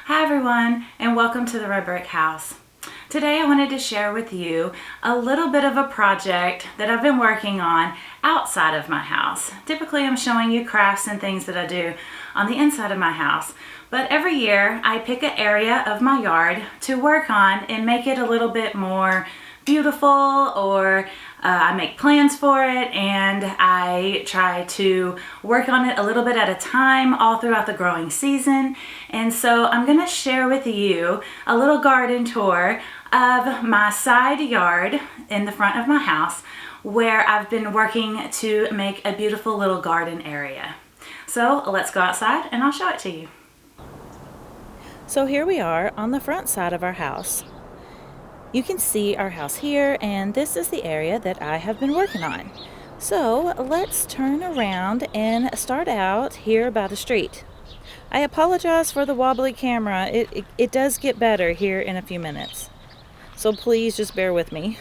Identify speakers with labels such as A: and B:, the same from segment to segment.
A: Hi everyone, and welcome to the Red Brick House. Today I wanted to share with you a little bit of a project that I've been working on outside of my house. Typically I'm showing you crafts and things that I do on the inside of my house, but every year I pick an area of my yard to work on and make it a little bit more beautiful, or I make plans for it and I try to work on it a little bit at a time all throughout the growing season. And so I'm going to share with you a little garden tour of my side yard in the front of my house where I've been working to make a beautiful little garden area. So let's go outside and I'll show it to you. So here we are on the front side of our house. You can see our house here, and this is the area that I have been working on. So let's turn around and start out here by the street. I apologize for the wobbly camera. It does get better here in a few minutes. So please just bear with me.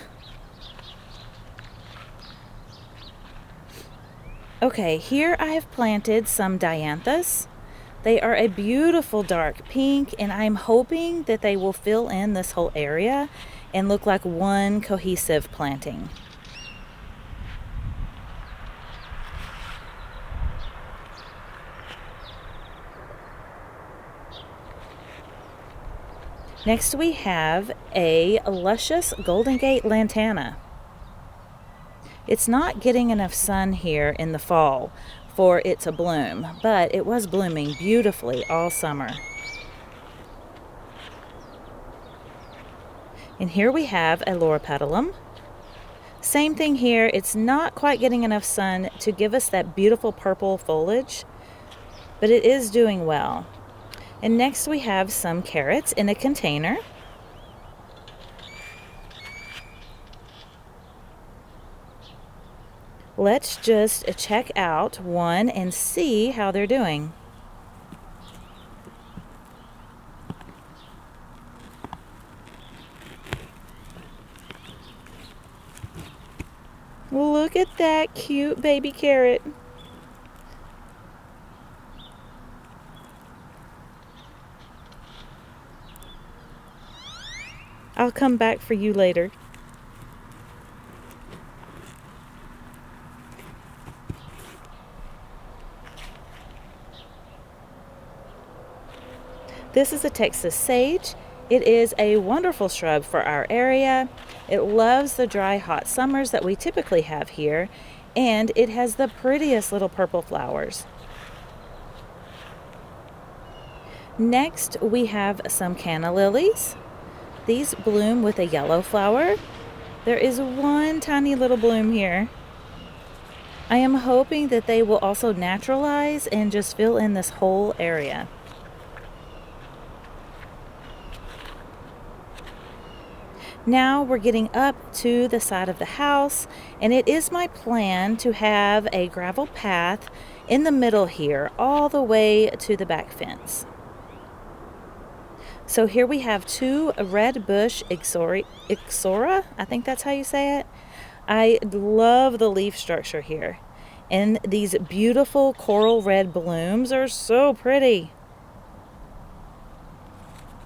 A: Okay, here I have planted some dianthus. They are a beautiful dark pink, and I'm hoping that they will fill in this whole area and look like one cohesive planting. Next we have a luscious Golden Gate lantana. It's not getting enough sun here in the fall for it to bloom, but it was blooming beautifully all summer. And here we have a loropetalum. Same thing here, it's not quite getting enough sun to give us that beautiful purple foliage, but it is doing well. And next we have some carrots in a container. Let's just check out one and see how they're doing. Look at that cute baby carrot. I'll come back for you later. This is a Texas sage. It is a wonderful shrub for our area. It loves the dry, hot summers that we typically have here, and it has the prettiest little purple flowers. Next, we have some canna lilies. These bloom with a yellow flower. There is one tiny little bloom here. I am hoping that they will also naturalize and just fill in this whole area. Now we're getting up to the side of the house, and it is my plan to have a gravel path in the middle here all the way to the back fence. So here we have two red bush ixora, I think that's how you say it. I love the leaf structure here, and these beautiful coral red blooms are so pretty.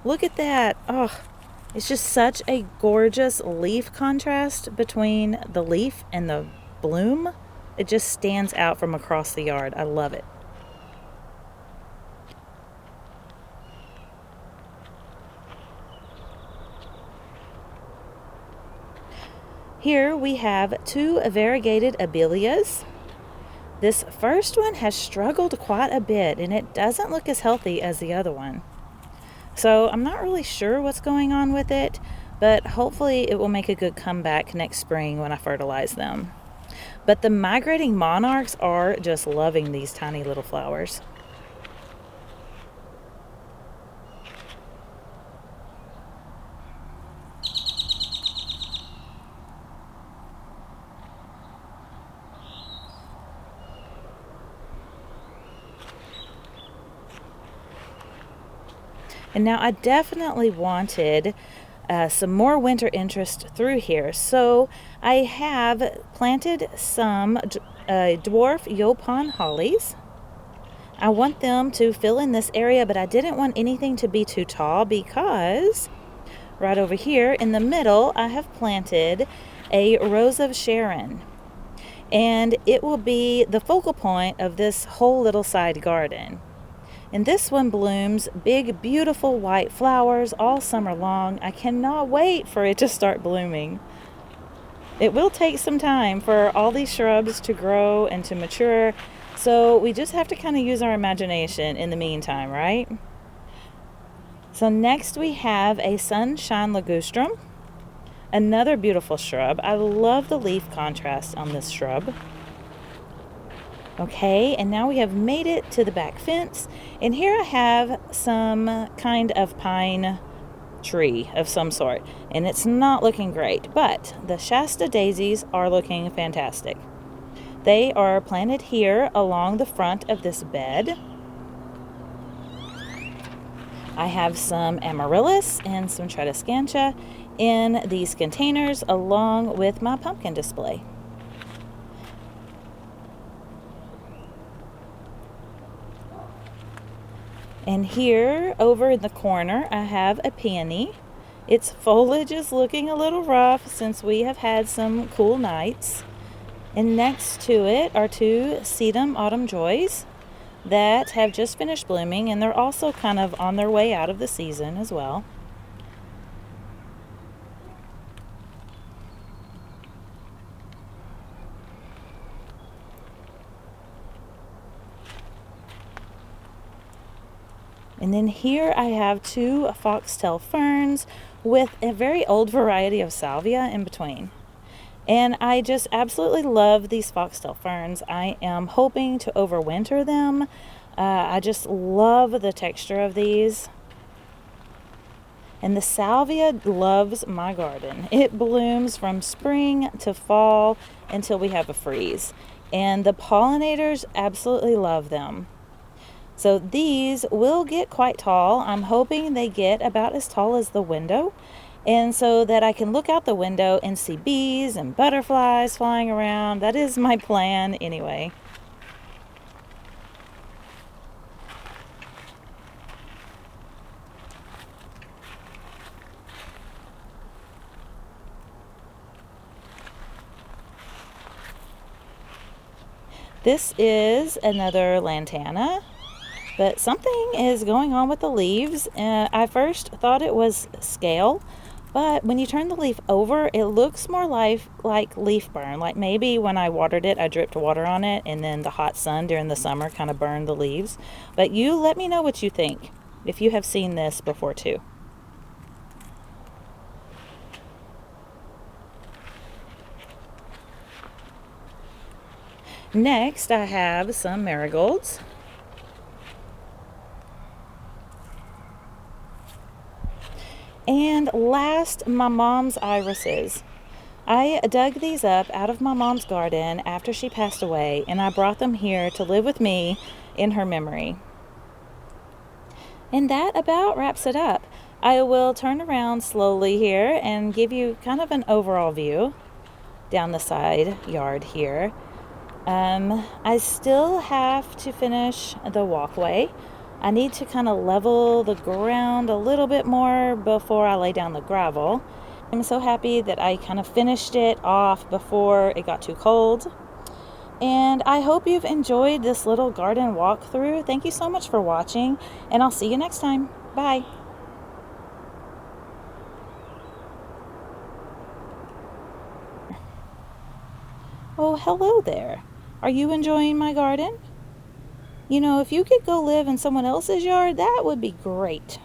A: Look at that. Oh, it's just such a gorgeous leaf contrast between the leaf and the bloom. It just stands out from across the yard. I love it. Here we have two variegated abelias. This first one has struggled quite a bit, and it doesn't look as healthy as the other one. So I'm not really sure what's going on with it, but hopefully it will make a good comeback next spring when I fertilize them. But the migrating monarchs are just loving these tiny little flowers. And now I definitely wanted some more winter interest through here. So I have planted some dwarf Yaupon hollies. I want them to fill in this area, but I didn't want anything to be too tall because right over here in the middle, I have planted a Rose of Sharon. And it will be the focal point of this whole little side garden. And this one blooms big, beautiful white flowers all summer long. I cannot wait for it to start blooming. It will take some time for all these shrubs to grow and to mature, so we just have to kind of use our imagination in the meantime, right? So next we have a Sunshine Ligustrum, another beautiful shrub. I love the leaf contrast on this shrub. Okay, and now we have made it to the back fence, and here I have some kind of pine tree of some sort, and it's not looking great, but the Shasta daisies are looking fantastic. They are planted here along the front of this bed. I have some amaryllis and some tradescantia in these containers along with my pumpkin display. And here over in the corner I have a peony. Its foliage is looking a little rough since we have had some cool nights. And next to it are two sedum autumn joys that have just finished blooming, and they're also kind of on their way out of the season as well. And then here I have two foxtail ferns with a very old variety of salvia in between. And I just absolutely love these foxtail ferns. I am hoping to overwinter them. I just love the texture of these. And the salvia loves my garden. It blooms from spring to fall until we have a freeze. And the pollinators absolutely love them. So these will get quite tall. I'm hoping they get about as tall as the window, and so that I can look out the window and see bees and butterflies flying around. That is my plan anyway. This is another lantana. But something is going on with the leaves. I first thought it was scale, but when you turn the leaf over, it looks more like leaf burn. Like maybe when I watered it, I dripped water on it, and then the hot sun during the summer kind of burned the leaves. But you let me know what you think, if you have seen this before too. Next, I have some marigolds. And last, my mom's irises. I dug these up out of my mom's garden after she passed away, and I brought them here to live with me in her memory. And that about wraps it up. I will turn around slowly here and give you kind of an overall view down the side yard here. I still have to finish the walkway. I need to kind of level the ground a little bit more before I lay down the gravel. I'm so happy that I kind of finished it off before it got too cold. And I hope you've enjoyed this little garden walkthrough. Thank you so much for watching, and I'll see you next time. Bye. Oh, hello there. Are you enjoying my garden? You know, if you could go live in someone else's yard, that would be great.